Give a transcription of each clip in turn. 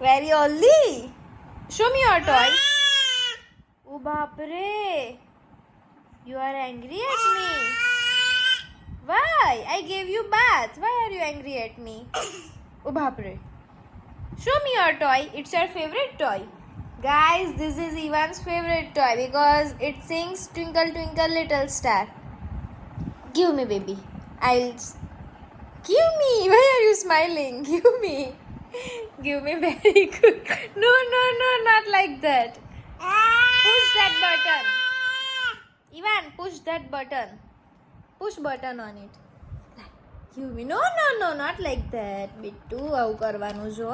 Very only. Show me your toy. Oh, baapre. You are angry at me. Why? I gave you bath. Why are you angry at me? Oh, baapre. Show me your toy. It's your favorite toy. Guys, this is Ivan's favorite toy because it sings Twinkle Twinkle Little Star. Give me, baby. Give me. Why are you smiling? Give me. Give me, very good. No, not like that. Push that button. Ivan, push that button. Push button on it. Give me. No, not like that. Bittu, આવું કરવાનું જો.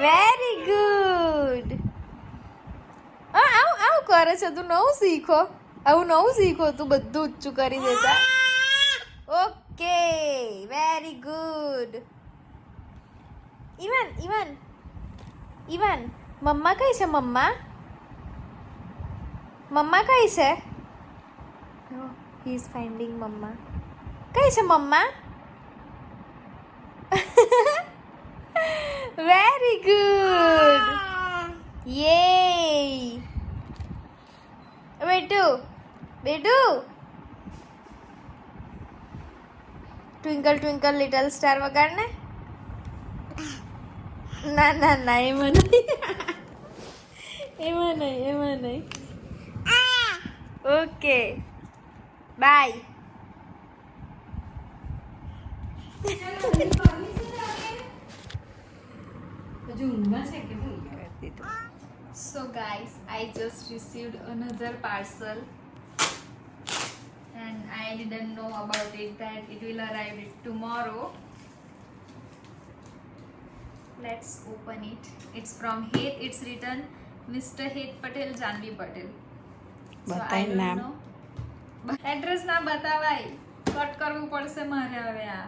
Very good. આવું કરે છે તું. નવું શીખો. આવું નવું શીખો તું. બધું ઊંચું કરી દેતા. Okay, very good. ઇવન મમ્મા કઈ છે? મમ્મા કઈ છે? હી ઇઝ ફાઇન્ડિંગ મમ્મા. કઈ છે મમ્મા? Very good. યે. બેટુ ટ્વિંકલ ટ્વિંકલ લિટલ સ્ટાર વગાડને. ના એમાં નહીં. Okay, bye. So guys, I just received another parcel and I didn't know about it that it will arrive tomorrow. Let's open it. It's from Heth. It's written Mr. Heth Patel, Janvi Patel. બતાય નામ. Address ના બતાવાય. Cut કરવું પડશે મારે હવે આ.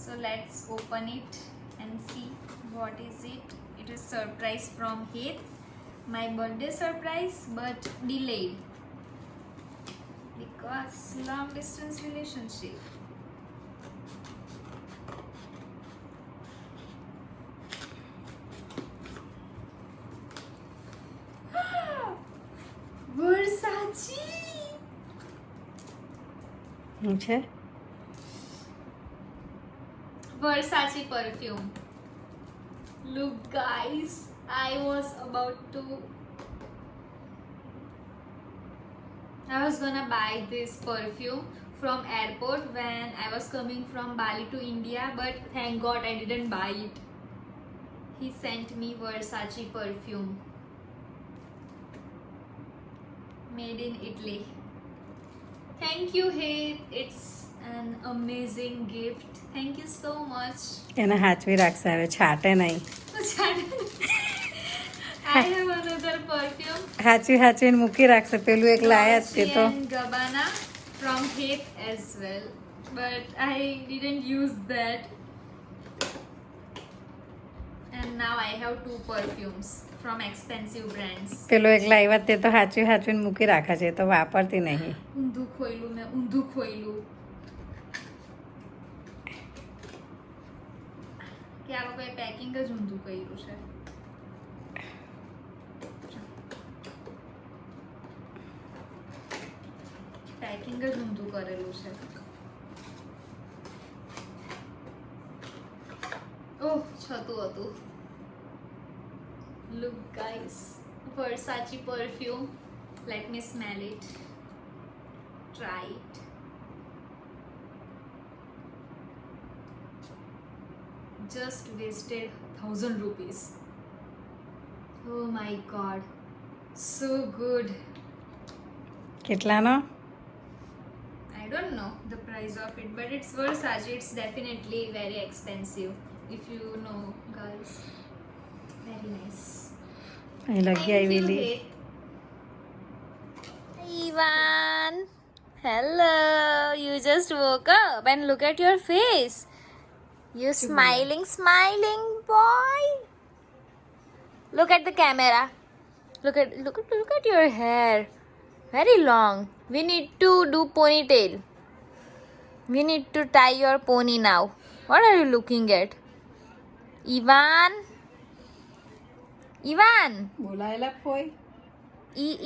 So let's open it and see what is it. It is surprise from Heth. My birthday surprise, but delayed because long distance relationship. Versace. શું છે? Versace perfume. Look guys, I was gonna buy this perfume from airport when I was coming from Bali to India, but thank God I didn't buy it. He sent me Versace perfume. Made in Italy. Thank you, Heth. It's an amazing gift. Thank you so much. એને હાચવી રાખશે હવે, છાટે નહીં. I have another perfume. હાચવીને મૂકી રાખશે. પેલું એક લાયા જ તે તો. Gabbana from Heth as well, but I didn't use that. And now I have 2 perfumes from expensive brands. પેલું એક લાવ્યા તે તો હાચવીને મૂકી રાખે છે, તો વાપરતી નહીં. ઊંધું ખોયલું કે આ લોકોએ પેકિંગ જ ઊંધું કર્યું છે. પેકિંગ જ ઊંધું કરેલું છે. ઓહ, છતું હતું. Look guys, Versace perfume. Let me smell it. Try it. Just wasted 1,000 rupees. Oh my god, so good. કેટલાનો? I don't know the price of it, but it's Versace. It's definitely very expensive, if you know guys. Very nice. અહીં લગી આવેલી. Ivan, hello. You just woke up and look at your face. You're smiling boy. Look at the camera. Look at your hair. Very long. We need to do ponytail. We need to tie your pony now. What are you looking at? Ivan. બોલાયેલા કોઈ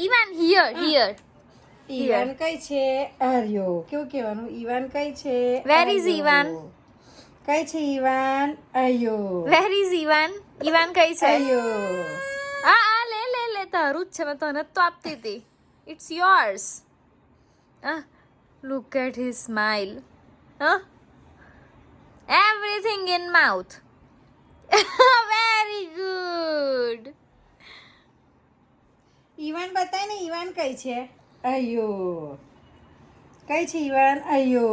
Ivan here. ઈવાન કઈ છે આર્યો કેવું કહેવાનું ઈવાન કઈ છે Where is આર્યો. Ivan? કઈ છે ઈવાન આયો Where is Ivan? Ivan કઈ છે? આયો લે તારું જ છે મેં તને જ તો આપતી હતી. It's yours. Look at his smile. Everything in mouth. Very good. ઈવાન બતાય ને ઈવાન કઈ છે આયો કઈ છે ઈવાન આયો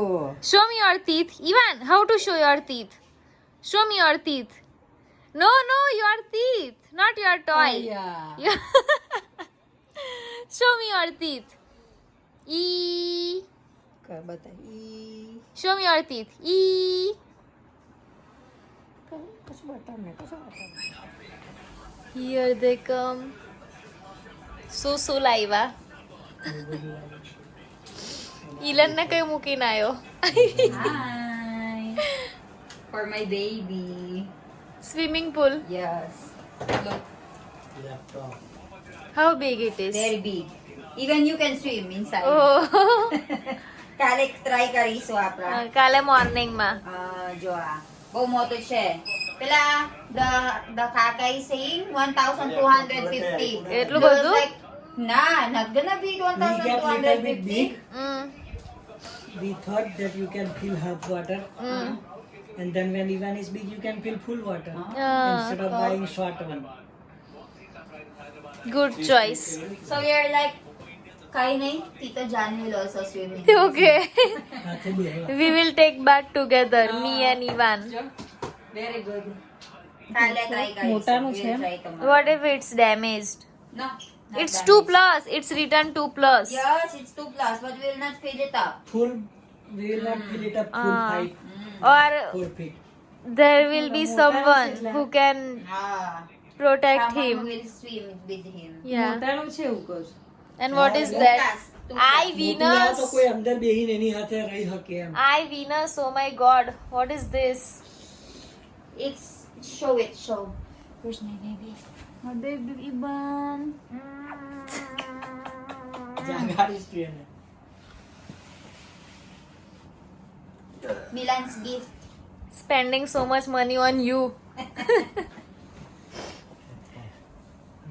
Show me your teeth. Ivan, how to show your teeth? Show me your teeth. No, your teeth. Not your toy. આયા. Show me your teeth. E. બતાય ઈ Show me your teeth. E. કશું બતાવ Here they come. શું લાવ્યા? ઇલન ને કઈ મૂકીને આવ્યો? Hi. For my baby. Swimming pool. Yes. Look, How big it is? very big. Even you can swim inside. Oh. કાલે try કરીશું આપણે. કાલે મોર્નિંગ માં. જો આ બહુ મોટો છે. પેલા the કાકા is saying 1250. એટલું Those બધું? like, nah, not gonna be We get little bit 1250. big. We thought that you can fill half water, and then when Ivan is big, you can fill full water instead of buying short one. Good choice. So we are like, કઈ નહીં, Tita Jan will also swim in. Okay. હાથે બેહવા. We will take bath together, me and Ivan. Very good. કાલે try કરીશું. મોટાનું We'll છે? try tomorrow. What if it's damaged? No. not It's damaged. 2+. It's written 2+. Yes, it's 2+, but we will not fill it up. Full, we will not fill it up full Ah. 5, Or 4 feet. there will be someone who can Ah. protect Someone him. will swim with him. Yeah. મોટાનું છે એવું કહું છું And what is that? Lucas, I મોટું લાવો તો Venus. કોઈ અંદર બેહીને એની હાથે રહી શકે એમ. I Venus. Oh my God. What is this? It's show it, show. Where's my baby? My baby Ivan. જાગાડીશ તું એને. Milan's gift. Spending so much money on you.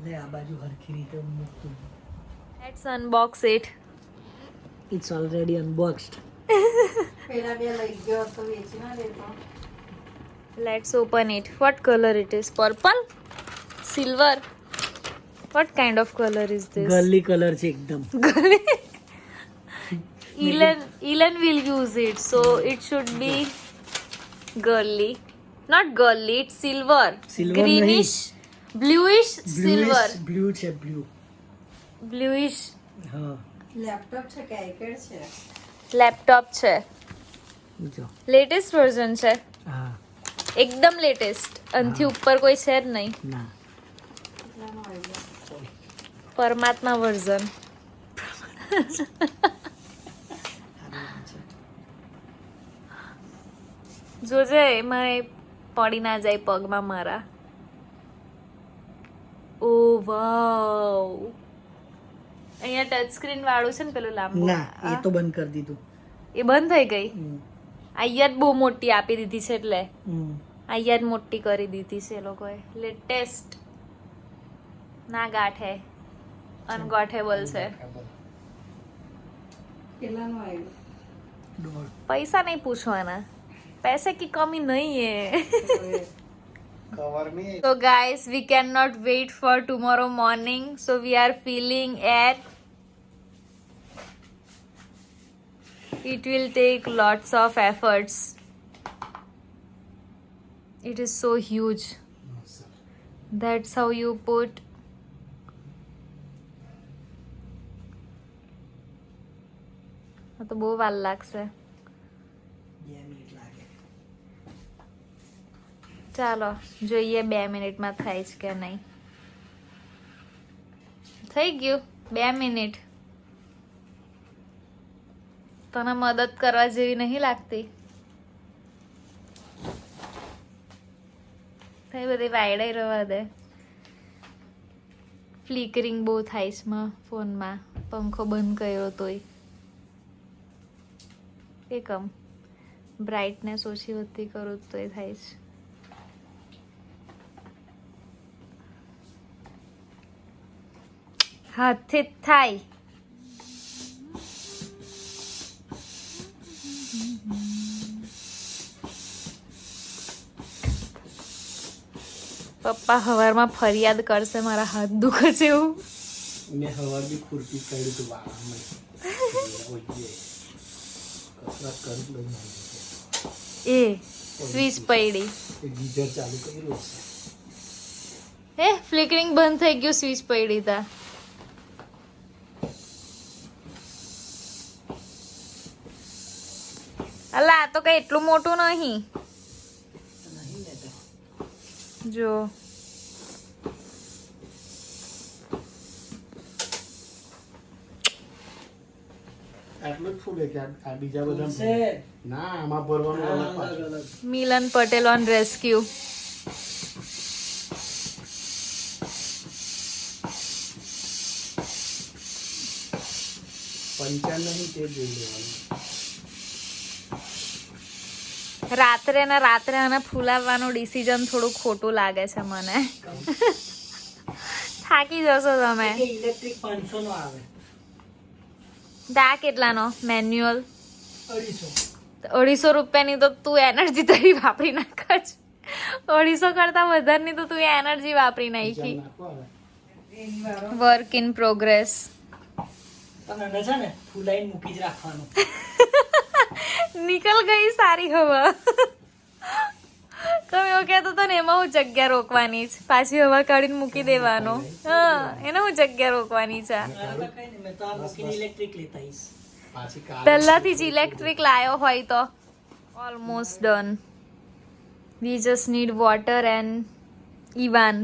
લે આ બાજુ હરખી રીતે મૂકતું. Let's unbox it. It's already unboxed. પેલા બે લઈ ગયો તો વેચી ના લેતો Let's open it. What color it is? Purple? Silver? What kind of color is this? Girly colour છે એકદમ. Elon will use it, so it should be girly. Not girly, it's silver. Silver Greenish, bluish, silver. Blue છે blue. Bluish હા laptop છે કે iPad છે laptop છે. જો Latest version છે. હા એકદમ લેટેસ્ટ. અંથી ઉપર કોઈ છે જ નહીં. ના પરમાત્મા વર્ઝન. જોજે એમાં પડી ના જાય પગમાં મારા. ઓ વાવ, અહીંયા ટચ સ્ક્રીન વાળું છે ને પેલું લાંબુ. ના એ તો બંધ કરી દીધું. એ બંધ થઈ ગઈ. હમ. અહીંયા જ બહુ મોટી આપી દીધી છે એટલે હમ. અહીંયા જ મોટી કરી દીધી છે એ લોકોએ. લેટેસ્ટ ના ગાંઠે, અનગોઠેબલ છે. કેટલાનું આવ્યું દોઢ. પૈસા નહીં પૂછવાના, पैसे की कमी नहीं है. So guys, we cannot wait for tomorrow morning, so we are feeling at it will take lots of efforts. It is so huge. That's how you put તો બહુ વાર લાગશે. 2 મિનિટ લાગે. ચાલો જોઈએ 2 મિનિટમાં થાય છે કે નહીં. થઈ ગયું 2 મિનિટ. તને મદદ કરવા જેવી નહીં લાગતી. થઈ બધી વાયડાઈ રવા દે. ફ્લિકરિંગ બહુ થાય છે ફોનમાં. પંખો બંધ કર્યો તોય એકમ બ્રાઇટનેસ ઓછી વધતી કરું તોય થાય છે. હાથથી જ થાય. પપ્પા હવારમાં ફરિયાદ કરશે મારા હાથ દુખે છે એવું. મેં હવાર બી ખુરપી કાઢી તું વાળામાં કસરત કરી લઈ એ સ્વિચ પડી. ગીઝર ચાલુ કર્યું હશે. એ ફ્લિકરિંગ બંધ થઈ ગયું. સ્વિચ પડી તા. અલા આ તો કઈ એટલું મોટું નહીં. જો આટલું જ ફૂલે કે આ બીજા બધા છે ના આમાં ભરવાનું અલગ પાછું. અલગ મિલન પટેલ ઓન રેસ્ક્યુ. પંચાન નહીં તે જોઈ લેવાનું. રાત્રે ને રાત્રે આને ફૂલાવવાનું ડિસિઝન થોડું ખોટું લાગે છે મને. થાકી જશો તમે. ઇલેક્ટ્રિક 500 નો આવે. આ કેટલાનો મેન્યુઅલ? 250. 250 રૂપિયાની તો તું એનર્જી તારી વાપરી નાખ જ. 250 કરતા વધારની તો તું એનર્જી વાપરી નાખી. નાખો હવે. Work in progress. તમે એને છે ને ફૂલાઈને મૂકી જ રાખવાનું. નીકળ ગઈ સારી હવા. તમે એવું કહેતો તો ને એમાં હું જગ્યા રોકવાની છે. પાછી હવા કાઢીને મૂકી દેવાનો. હા એને હું જગ્યા રોકવાની છે. મારે તો કઈ નહીં, મેં તો આ મૂકીને ઇલેક્ટ્રિક લેતા આવીશ. પાછી કાલે પહેલાથી જ ઇલેક્ટ્રિક લાયો હોય તો almost done. We just need water and Ivan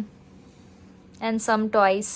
and sum toys.